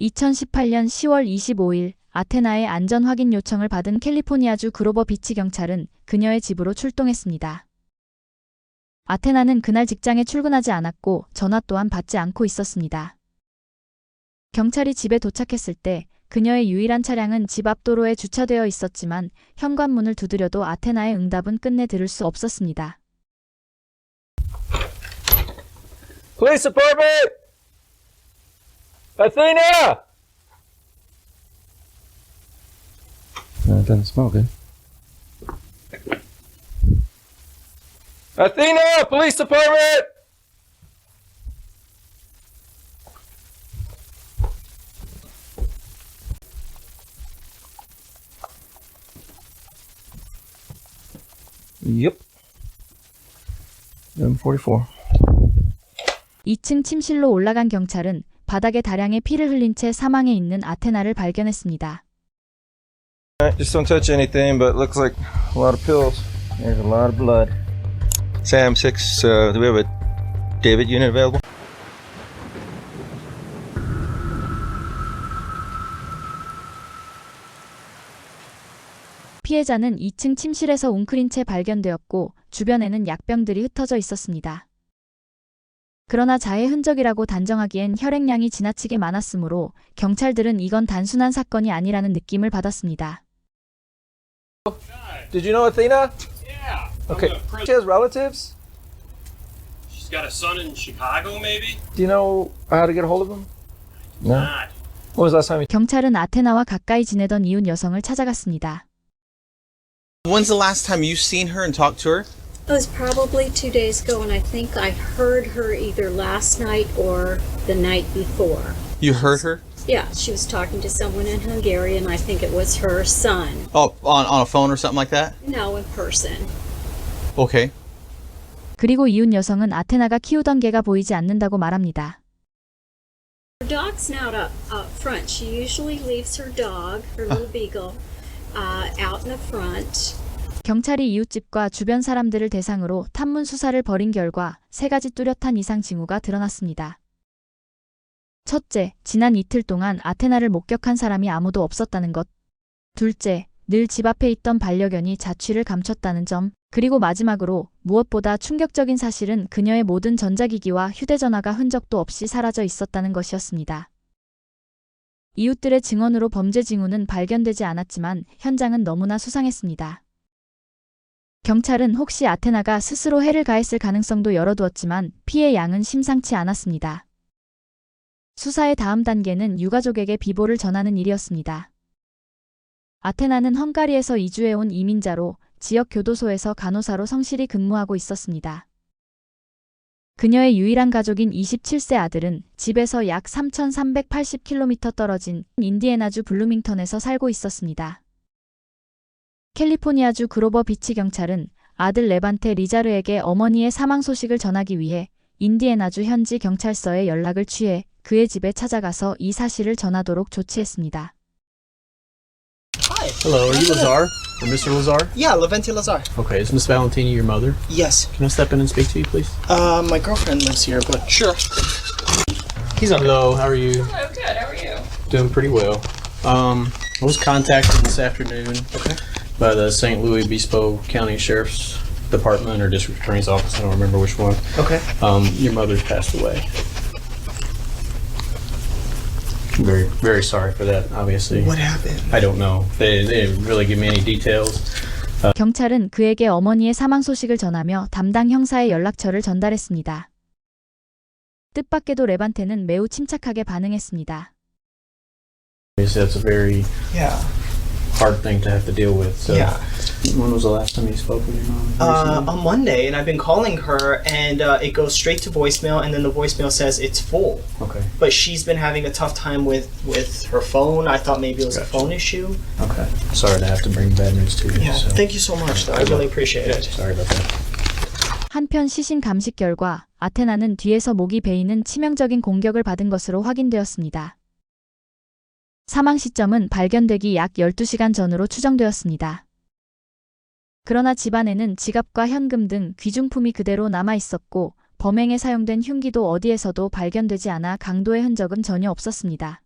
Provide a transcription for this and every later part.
2018년 10월 25일 아테나의 안전 확인 요청을 받은 캘리포니아주 그로버 비치 경찰은 그녀의 집으로 출동했습니다. 아테나는 그날 직장에 출근하지 않았고 전화 또한 받지 않고 있었습니다. 경찰이 집에 도착했을 때 그녀의 유일한 차량은 집 앞 도로에 주차되어 있었지만 현관문을 두드려도 아테나의 응답은 끝내 들을 수 없었습니다. Police department! Athena! No, it doesn't smell good. Athena! Police department! Yep. Room 44. 2층 침실로 올라간 경찰은 바닥에 다량의 피를 흘린 채 사망해 있는 아테나를 발견했습니다. Just don't touch anything, but it looks like a lot of pills. There's a lot of blood. Sam 6, do we have a David unit available? 피해자는 2층 침실에서 웅크린 채 발견되었고 주변에는 약병들이 흩어져 있었습니다. 그러나 자해 흔적이라고 단정하기엔 혈액량이 지나치게 많았으므로 경찰들은 이건 단순한 사건이 아니라는 느낌을 받았습니다. Did you know Athena? Yeah. Okay. She has relatives? She's got a son in Chicago, maybe? Do you know how to get a hold of them? No. Not. When was the last time you... 경찰은 아테나와 가까이 지내던 이웃 여성을 찾아갔습니다. When's the last time you've seen her and talked to her? It was probably 2 days ago, and I think I heard her either last night or the night before. You heard her? Yeah, she was talking to someone in Hungary, and I think it was her son. Oh, on a phone or something like that? No, in person. Okay. 그리고 이웃 여성은 아테나가 키우던 개가 보이지 않는다고 말합니다. Her dog's not up front. She usually leaves her dog, her little beagle, out in the front. 경찰이 이웃집과 주변 사람들을 대상으로 탐문 수사를 벌인 결과 3가지 뚜렷한 이상 징후가 드러났습니다. 첫째, 지난 이틀 동안 아테나를 목격한 사람이 아무도 없었다는 것. 둘째, 늘 집 앞에 있던 반려견이 자취를 감췄다는 점. 그리고 마지막으로 무엇보다 충격적인 사실은 그녀의 모든 전자기기와 휴대전화가 흔적도 없이 사라져 있었다는 것이었습니다. 이웃들의 증언으로 범죄 징후는 발견되지 않았지만 현장은 너무나 수상했습니다. 경찰은 혹시 아테나가 스스로 해를 가했을 가능성도 열어두었지만 피해 양은 심상치 않았습니다. 수사의 다음 단계는 유가족에게 비보를 전하는 일이었습니다. 아테나는 헝가리에서 이주해온 이민자로 지역 교도소에서 간호사로 성실히 근무하고 있었습니다. 그녀의 유일한 가족인 27세 아들은 집에서 약 3,380km 떨어진 인디애나주 블루밍턴에서 살고 있었습니다. 캘리포니아주 그로버 비치 경찰은 아들 레반테 리자르에게 어머니의 사망 소식을 전하기 위해 인디애나주 현지 경찰서에 연락을 취해 그의 집에 찾아가서 이 사실을 전하도록 조치했습니다. Hello, are you Lazar? Or Mr. Lazar? Yeah, Levente Lazar. Okay, is Miss Valentini your mother? Yes. Can I step in and speak to you, please? My girlfriend lives here, but sure. Hello, how are you? Hello, good. How are you? Doing pretty well. I was contacted this afternoon by the St. Louis Obispo County Sheriff's Department or District Attorney's Office. I don't remember which one. Okay. Your mother's passed away. I'm very, very sorry for that, obviously. What happened? I don't know. They didn't really give me any details. 경찰은 그에게 어머니의 사망 소식을 전하며 담당 형사의 연락처를 전달했습니다. 뜻밖에도 레반테는 매우 침착하게 반응했습니다. Obviously, that's a very Yeah. hard thing to have to deal with. So, Yeah. when was the last time you spoke with your mom? On Monday, and I've been calling her, and it goes straight to voicemail, and then the voicemail says it's full. Okay. But she's been having a tough time with her phone. I thought maybe it was a Gotcha. phone issue. Okay. Sorry to have to bring bad news to you. Yeah. so. Thank you so much, though. I really appreciate it. Sorry about that. 한편 시신 감식 결과 아테나는 뒤에서 목이 베이는 치명적인 공격을 받은 것으로 확인되었습니다. 사망 시점은 발견되기 약 12시간 전으로 추정되었습니다. 그러나 집안에는 지갑과 현금 등 귀중품이 그대로 남아 있었고 범행에 사용된 흉기도 어디에서도 발견되지 않아 강도의 흔적은 전혀 없었습니다.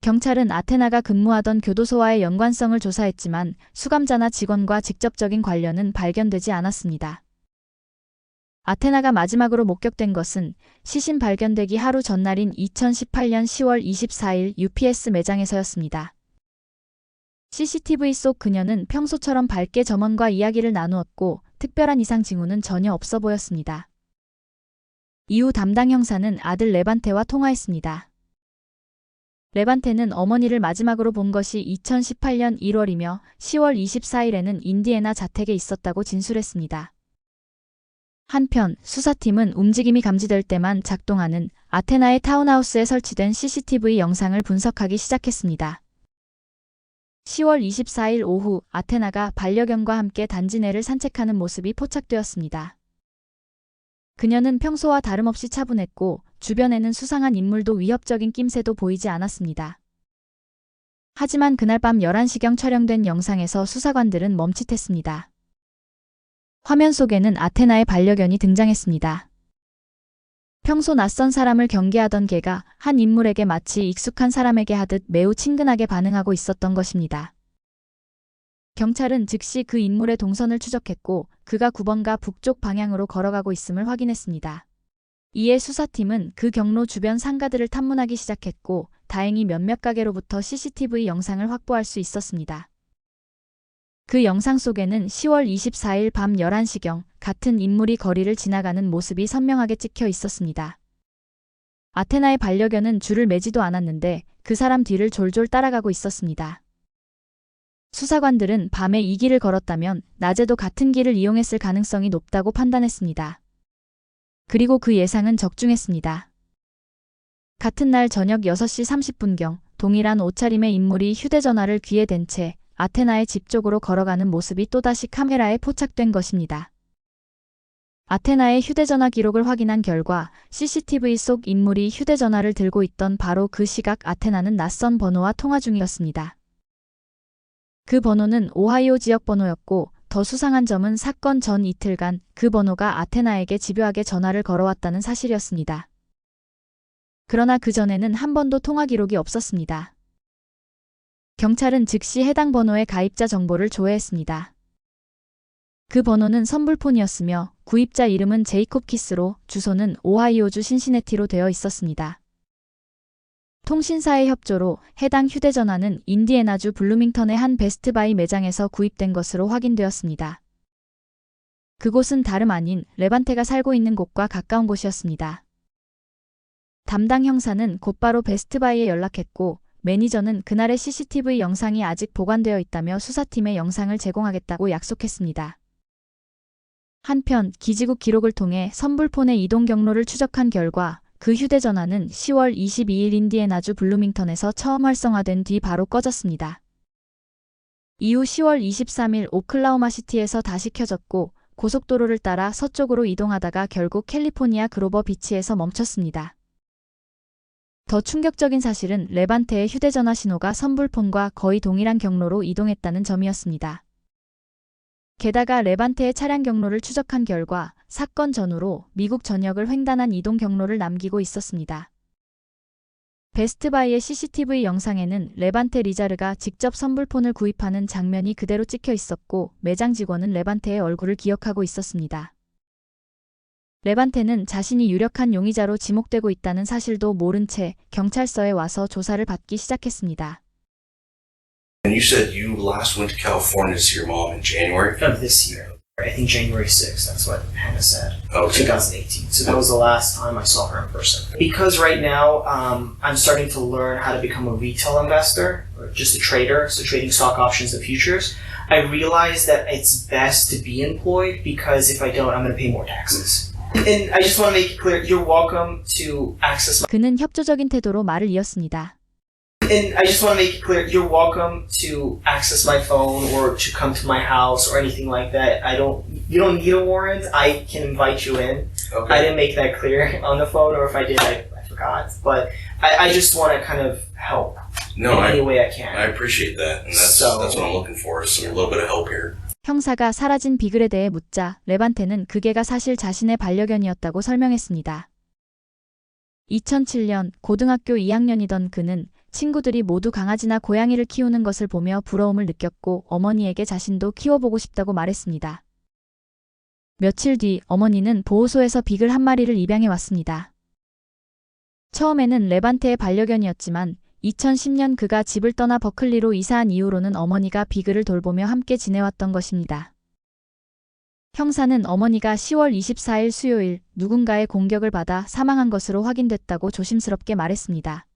경찰은 아테나가 근무하던 교도소와의 연관성을 조사했지만 수감자나 직원과 직접적인 관련은 발견되지 않았습니다. 아테나가 마지막으로 목격된 것은 시신 발견되기 하루 전날인 2018년 10월 24일 UPS 매장에서였습니다. CCTV 속 그녀는 평소처럼 밝게 점원과 이야기를 나누었고 특별한 이상 징후는 전혀 없어 보였습니다. 이후 담당 형사는 아들 레반테와 통화했습니다. 레반테는 어머니를 마지막으로 본 것이 2018년 1월이며 10월 24일에는 인디애나 자택에 있었다고 진술했습니다. 한편 수사팀은 움직임이 감지될 때만 작동하는 아테나의 타운하우스에 설치된 CCTV 영상을 분석하기 시작했습니다. 10월 24일 오후 아테나가 반려견과 함께 단지 내를 산책하는 모습이 포착되었습니다. 그녀는 평소와 다름없이 차분했고 주변에는 수상한 인물도 위협적인 낌새도 보이지 않았습니다. 하지만 그날 밤 11시경 촬영된 영상에서 수사관들은 멈칫했습니다. 화면 속에는 아테나의 반려견이 등장했습니다. 평소 낯선 사람을 경계하던 개가 한 인물에게 마치 익숙한 사람에게 하듯 매우 친근하게 반응하고 있었던 것입니다. 경찰은 즉시 그 인물의 동선을 추적했고 그가 9번가 북쪽 방향으로 걸어가고 있음을 확인했습니다. 이에 수사팀은 그 경로 주변 상가들을 탐문하기 시작했고 다행히 몇몇 가게로부터 CCTV 영상을 확보할 수 있었습니다. 그 영상 속에는 10월 24일 밤 11시경 같은 인물이 거리를 지나가는 모습이 선명하게 찍혀 있었습니다. 아테나의 반려견은 줄을 매지도 않았는데 그 사람 뒤를 졸졸 따라가고 있었습니다. 수사관들은 밤에 이 길을 걸었다면 낮에도 같은 길을 이용했을 가능성이 높다고 판단했습니다. 그리고 그 예상은 적중했습니다. 같은 날 저녁 6시 30분경 동일한 옷차림의 인물이 휴대전화를 귀에 댄 채 아테나의 집 쪽으로 걸어가는 모습이 또다시 카메라에 포착된 것입니다. 아테나의 휴대전화 기록을 확인한 결과 CCTV 속 인물이 휴대전화를 들고 있던 바로 그 시각 아테나는 낯선 번호와 통화 중이었습니다. 그 번호는 오하이오 지역 번호였고 더 수상한 점은 사건 전 이틀간 그 번호가 아테나에게 집요하게 전화를 걸어왔다는 사실이었습니다. 그러나 그 전에는 한 번도 통화 기록이 없었습니다. 경찰은 즉시 해당 번호의 가입자 정보를 조회했습니다. 그 번호는 선불폰이었으며 구입자 이름은 제이콥 키스로 주소는 오하이오주 신시내티로 되어 있었습니다. 통신사의 협조로 해당 휴대전화는 인디애나주 블루밍턴의 한 베스트바이 매장에서 구입된 것으로 확인되었습니다. 그곳은 다름 아닌 레반테가 살고 있는 곳과 가까운 곳이었습니다. 담당 형사는 곧바로 베스트바이에 연락했고 매니저는 그날의 CCTV 영상이 아직 보관되어 있다며 수사팀에 영상을 제공하겠다고 약속했습니다. 한편 기지국 기록을 통해 선불폰의 이동 경로를 추적한 결과 그 휴대전화는 10월 22일 인디애나주 블루밍턴에서 처음 활성화된 뒤 바로 꺼졌습니다. 이후 10월 23일 오클라호마시티에서 다시 켜졌고 고속도로를 따라 서쪽으로 이동하다가 결국 캘리포니아 그로버 비치에서 멈췄습니다. 더 충격적인 사실은 레반테의 휴대전화 신호가 선불폰과 거의 동일한 경로로 이동했다는 점이었습니다. 게다가 레반테의 차량 경로를 추적한 결과 사건 전후로 미국 전역을 횡단한 이동 경로를 남기고 있었습니다. 베스트바이의 CCTV 영상에는 레반테 리자르가 직접 선불폰을 구입하는 장면이 그대로 찍혀 있었고 매장 직원은 레반테의 얼굴을 기억하고 있었습니다. 레반테는 자신이 유력한 용의자로 지목되고 있다는 사실도 모른 채 경찰서에 와서 조사를 받기 시작했습니다. And you said you last went to California to see your mom in January? Of this year. I think January 6th, that's what Hannah said. Okay. 2018. So that was the last time I saw her in person. Because right now, I'm starting to learn how to become a retail investor, or just a trader, so trading stock options and futures. I realized that it's best to be employed because if I don't, I'm going to pay more taxes. And I just want to make it clear, you're welcome to access my... 그는 협조적인 태도로 말을 이었습니다. And I just want to make it clear, you're welcome to access my phone or to come to my house or anything like that. You don't need a warrant. I can invite you in. Okay. I didn't make that clear on the phone, or if I did, I forgot. But I just want to kind of help No, in any I way I can. appreciate that, and that's what I'm looking for, is a little bit of help here. 형사가 사라진 비글에 대해 묻자 레반테는 그 개가 사실 자신의 반려견이었다고 설명했습니다. 2007년 고등학교 2학년이던 그는 친구들이 모두 강아지나 고양이를 키우는 것을 보며 부러움을 느꼈고 어머니에게 자신도 키워보고 싶다고 말했습니다. 며칠 뒤 어머니는 보호소에서 빅을 한 마리를 입양해 왔습니다. 처음에는 레반테의 반려견이었지만 2010년 그가 집을 떠나 버클리로 이사한 이후로는 어머니가 비글을 돌보며 함께 지내왔던 것입니다. 형사는 어머니가 10월 24일 수요일 누군가의 공격을 받아 사망한 것으로 확인됐다고 조심스럽게 말했습니다.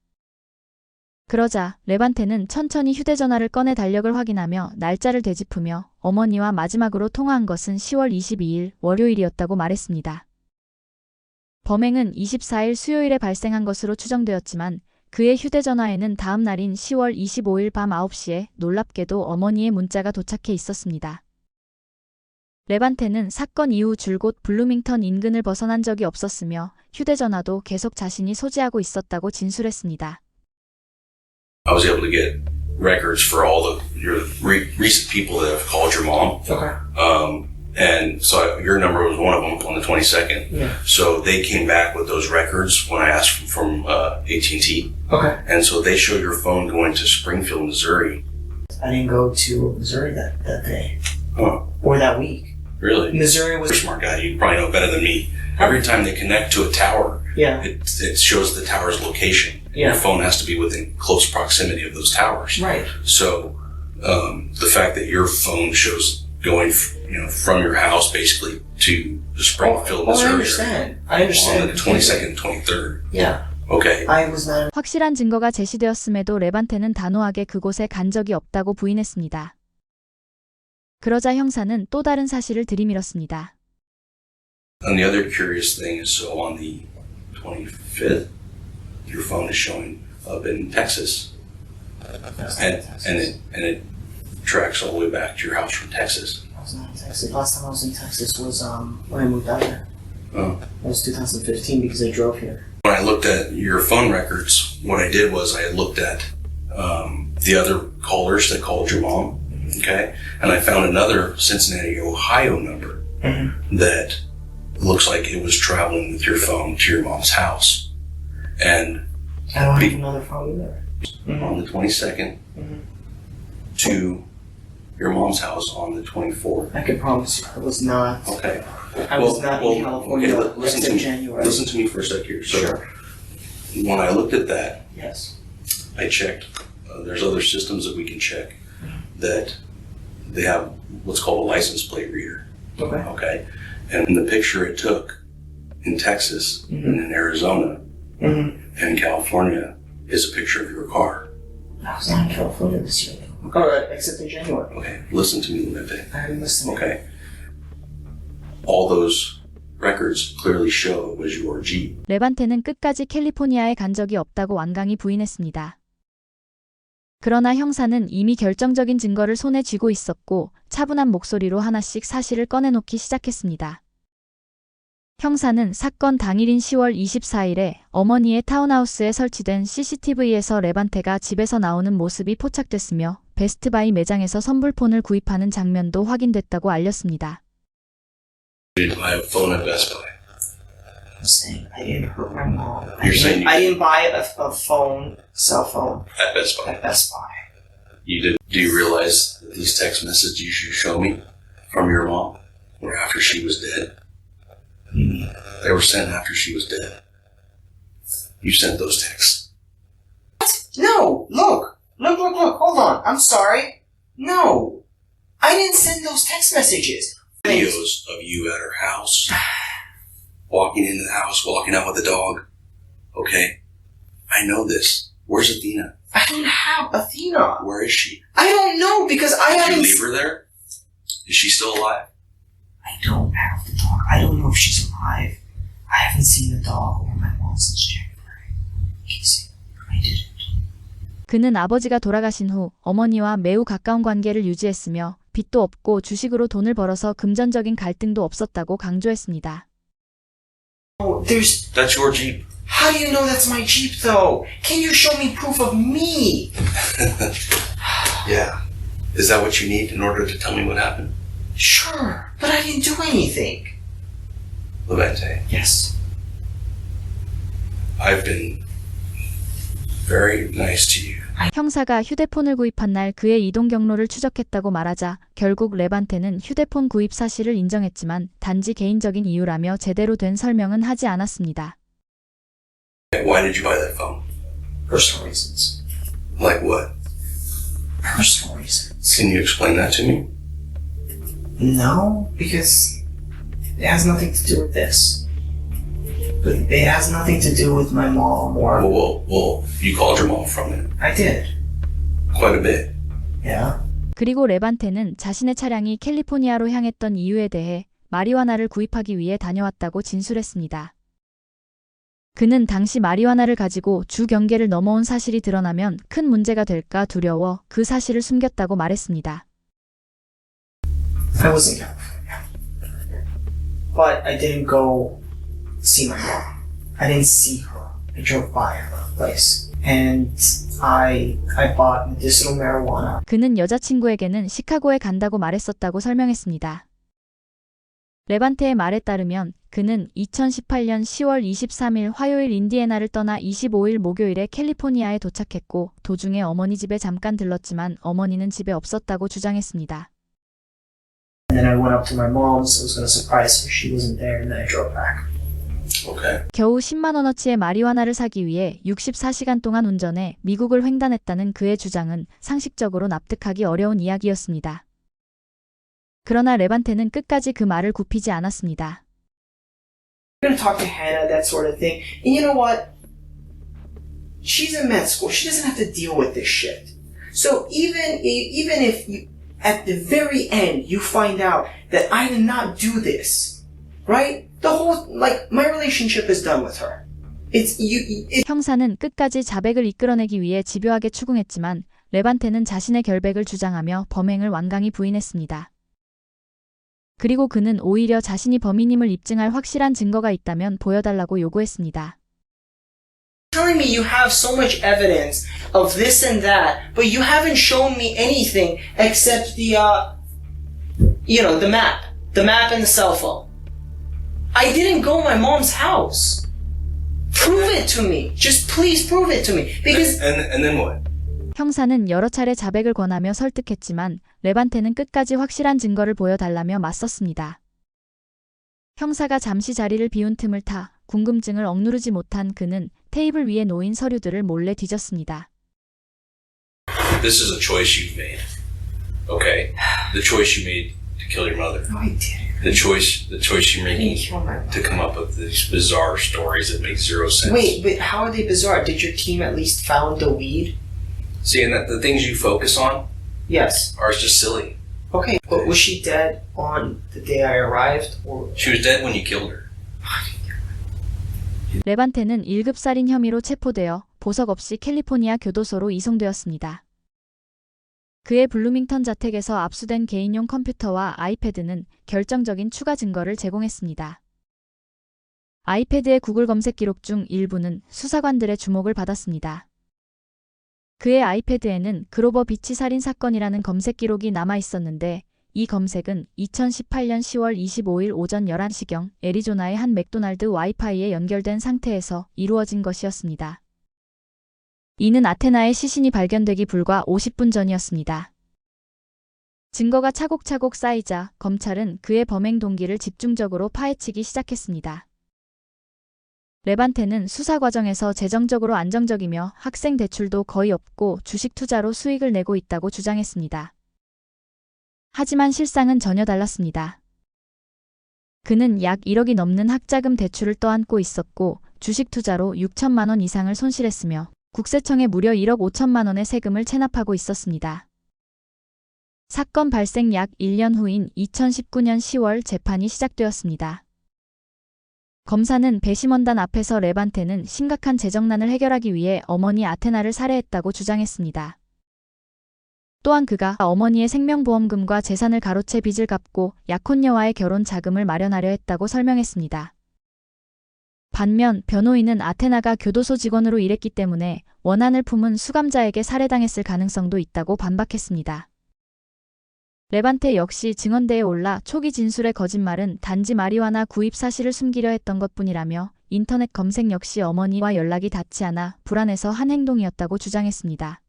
그러자 레반테는 천천히 휴대전화를 꺼내 달력을 확인하며 날짜를 되짚으며 어머니와 마지막으로 통화한 것은 10월 22일 월요일이었다고 말했습니다. 범행은 24일 수요일에 발생한 것으로 추정되었지만 그의 휴대전화에는 다음 날인 10월 25일 밤 9시에 놀랍게도 어머니의 문자가 도착해 있었습니다. 레반테는 사건 이후 줄곧 블루밍턴 인근을 벗어난 적이 없었으며 휴대전화도 계속 자신이 소지하고 있었다고 진술했습니다. I was able to get records for all your recent people that have called your mom. Okay. And so your number was one of them on the 22nd. Yeah. So they came back with those records when I asked from AT&T. Okay. And so they show your phone going to Springfield, Missouri. I didn't go to Missouri that day. Huh. Or that week. Really? Missouri was... You're a smart guy. You probably know better than me. Every time they connect to a tower, Yeah. it shows the tower's location. Yeah. Your phone has to be within close proximity of those towers. Right. So the fact that your phone shows going, from your house basically to the Springfield, Missouri, I understand. on the 22nd, 23rd. Yeah. Okay. I was not... 확실한 증거가 제시되었음에도 레반테는 단호하게 그곳에 간 적이 없다고 부인했습니다. 그러자 형사는 또 다른 사실을 들이밀었습니다. And the other curious thing is, so on the 25th, your phone is showing up in Texas, and it tracks all the way back to your house from Texas. I was not in Texas. Last time I was in Texas was when I moved out there. Oh. It was 2015 because I drove here. When I looked at your phone records, what I did was I looked at the other callers that called your mom, okay, and I found another Cincinnati, Ohio number that looks like it was traveling with your phone to your mom's house, and I don't have another phone either. on the 22nd to your mom's house on the 24th. I can promise you, I was not. Okay. I was not in California. Okay, listen to except me. January. Listen to me for a sec here. So, Sure. when I looked at that, Yes. I checked. There's other systems that we can check that they have what's called a license plate reader. Okay. Okay, and the picture it took in Texas and in Arizona and in California is a picture of your car. I was not in California this year. Oh, except in January. Okay, listen to me, Lepe. I haven't listened. Okay, all those records clearly show it was your Jeep. 레반테는 끝까지 캘리포니아에 간 적이 없다고 완강히 부인했습니다. 그러나 형사는 이미 결정적인 증거를 손에 쥐고 있었고 차분한 목소리로 하나씩 사실을 꺼내놓기 시작했습니다. 형사는 사건 당일인 10월 24일에 어머니의 타운하우스에 설치된 CCTV에서 레반테가 집에서 나오는 모습이 포착됐으며 베스트바이 매장에서 선불폰을 구입하는 장면도 확인됐다고 알렸습니다. Did buy a phone at Best Buy. I'm saying I didn't hurt my mom. You're saying I didn't buy a phone, cell phone At Best Buy. at Best Buy. You did. Do you realize that these text messages you show me from your mom were after she was dead? They were sent after she was dead. You sent those texts. No, look, hold on. I'm sorry. No, I didn't send those text messages. Videos of you at her house, walking into the house, walking out with the dog. Okay, I know this. Where's Athena? I don't have Athena. Where is she? I don't know because I Did haven't. you leave her there? Is she still alive? I don't have the dog. I don't know if she's alive. I haven't seen the dog or my mom since January. Casey, I didn't. 그는 아버지가 돌아가신 후 어머니와 매우 가까운 관계를 유지했으며 빚도 없고 주식으로 돈을 벌어서 금전적인 갈등도 없었다고 강조했습니다. Oh, there's. That's your Jeep. How do you know that's my Jeep though? Can you show me proof of me? Yeah. Is that what you need in order to tell me what happened? Sure, but I didn't do anything. Levante, Yes. I've been Very nice to you. 형사가 휴대폰을 구입한 날 그의 이동 경로를 추적했다고 말하자 결국 레반테는 휴대폰 구입 사실을 인정했지만 단지 개인적인 이유라며 제대로 된 설명은 하지 않았습니다. Why did you buy that phone? Personal reasons. Like what? Personal reasons. Can you explain that to me? No, because it has nothing to do with this. But it has nothing to do with my mom or... Well, you called your mom from it. I did. Quite a bit. Yeah. 그리고 레반테는 자신의 차량이 캘리포니아로 향했던 이유에 대해 마리화나를 구입하기 위해 다녀왔다고 진술했습니다. 그는 당시 마리화나를 가지고 주 경계를 넘어온 사실이 드러나면 큰 문제가 될까 두려워 그 사실을 숨겼다고 말했습니다. I was in California. But I didn't go see my mom. I didn't see her. I drove by her place. And I bought medicinal marijuana. 그는 여자친구에게는 시카고에 간다고 말했었다고 설명했습니다. 레반테의 말에 따르면 그는 2018년 10월 23일 화요일 인디애나를 떠나 25일 목요일에 캘리포니아에 도착했고 도중에 어머니 집에 잠깐 들렀지만 어머니는 집에 없었다고 주장했습니다. And then I went up to my mom's. I was going to surprise her. She wasn't there. And then I drove back. Okay. 겨우 10만 원어치의 마리화나를 사기 위해 64시간 동안 운전해 미국을 횡단했다는 그의 주장은 상식적으로 납득하기 어려운 이야기였습니다. 그러나 레반테는 끝까지 그 말을 굽히지 않았습니다. I'm going to talk to Hannah, that sort of thing. And you know what? She's in med school. She doesn't have to deal with this shit. So even if you, at the very end, you find out that I did not do this, right? The whole, like, my relationship is done with her. 형사는 끝까지 자백을 이끌어내기 위해 집요하게 추궁했지만 레반테는 자신의 결백을 주장하며 범행을 완강히 부인했습니다. 그리고 그는 오히려 자신이 범인임을 입증할 확실한 증거가 있다면 보여달라고 요구했습니다. Telling me you have so much evidence of this and that, but you haven't shown me anything except the map and the cell phone. I didn't go to my mom's house. Prove it to me. Just please prove it to me. Because And then what? 형사는 여러 차례 자백을 권하며 설득했지만 레반테는 끝까지 확실한 증거를 보여달라며 맞섰습니다. 형사가 잠시 자리를 비운 틈을 타 궁금증을 억누르지 못한 그는 테이블 위에 놓인 서류들을 몰래 뒤졌습니다. This is a choice you've made. Okay? The choice you made to kill your mother. no, I didn't. The choice you're I making didn't kill my mom. to come up with these bizarre stories that make zero sense. Wait, but how are they bizarre? Did your team at least found the weed? See, and that the things you focus on Yes. are just silly. Okay, but was she dead on the day I arrived, or? She was dead when you killed her. 레반테는 1급 살인 혐의로 체포되어 보석 없이 캘리포니아 교도소로 이송되었습니다. 그의 블루밍턴 자택에서 압수된 개인용 컴퓨터와 아이패드는 결정적인 추가 증거를 제공했습니다. 아이패드의 구글 검색 기록 중 일부는 수사관들의 주목을 받았습니다. 그의 아이패드에는 그로버 비치 살인 사건이라는 검색 기록이 남아 있었는데 이 검색은 2018년 10월 25일 오전 11시경 애리조나의 한 맥도날드 와이파이에 연결된 상태에서 이루어진 것이었습니다. 이는 아테나의 시신이 발견되기 불과 50분 전이었습니다. 증거가 차곡차곡 쌓이자 검찰은 그의 범행 동기를 집중적으로 파헤치기 시작했습니다. 레반테는 수사 과정에서 재정적으로 안정적이며 학생 대출도 거의 없고 주식 투자로 수익을 내고 있다고 주장했습니다. 하지만 실상은 전혀 달랐습니다. 그는 약 1억이 넘는 학자금 대출을 떠안고 있었고 주식 투자로 6천만 원 이상을 손실했으며 국세청에 무려 1억 5천만 원의 세금을 체납하고 있었습니다. 사건 발생 약 1년 후인 2019년 10월 재판이 시작되었습니다. 검사는 배심원단 앞에서 레반테는 심각한 재정난을 해결하기 위해 어머니 아테나를 살해했다고 주장했습니다. 또한 그가 어머니의 생명보험금과 재산을 가로채 빚을 갚고 약혼녀와의 결혼 자금을 마련하려 했다고 설명했습니다. 반면 변호인은 아테나가 교도소 직원으로 일했기 때문에 원한을 품은 수감자에게 살해당했을 가능성도 있다고 반박했습니다. 레반테 역시 증언대에 올라 초기 진술의 거짓말은 단지 마리화나 구입 사실을 숨기려 했던 것뿐이라며 인터넷 검색 역시 어머니와 연락이 닿지 않아 불안해서 한 행동이었다고 주장했습니다.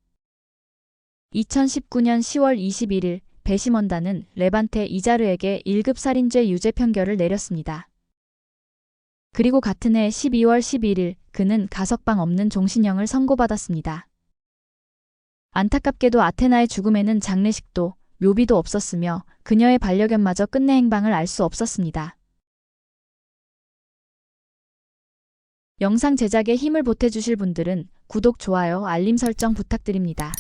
2019년 10월 21일 배심원단은 레반테 이자르에게 1급 살인죄 유죄 판결을 내렸습니다. 그리고 같은 해 12월 11일 그는 가석방 없는 종신형을 선고받았습니다. 안타깝게도 아테나의 죽음에는 장례식도 묘비도 없었으며 그녀의 반려견마저 끝내 행방을 알 수 없었습니다. 영상 제작에 힘을 보태주실 분들은 구독, 좋아요, 알림 설정 부탁드립니다.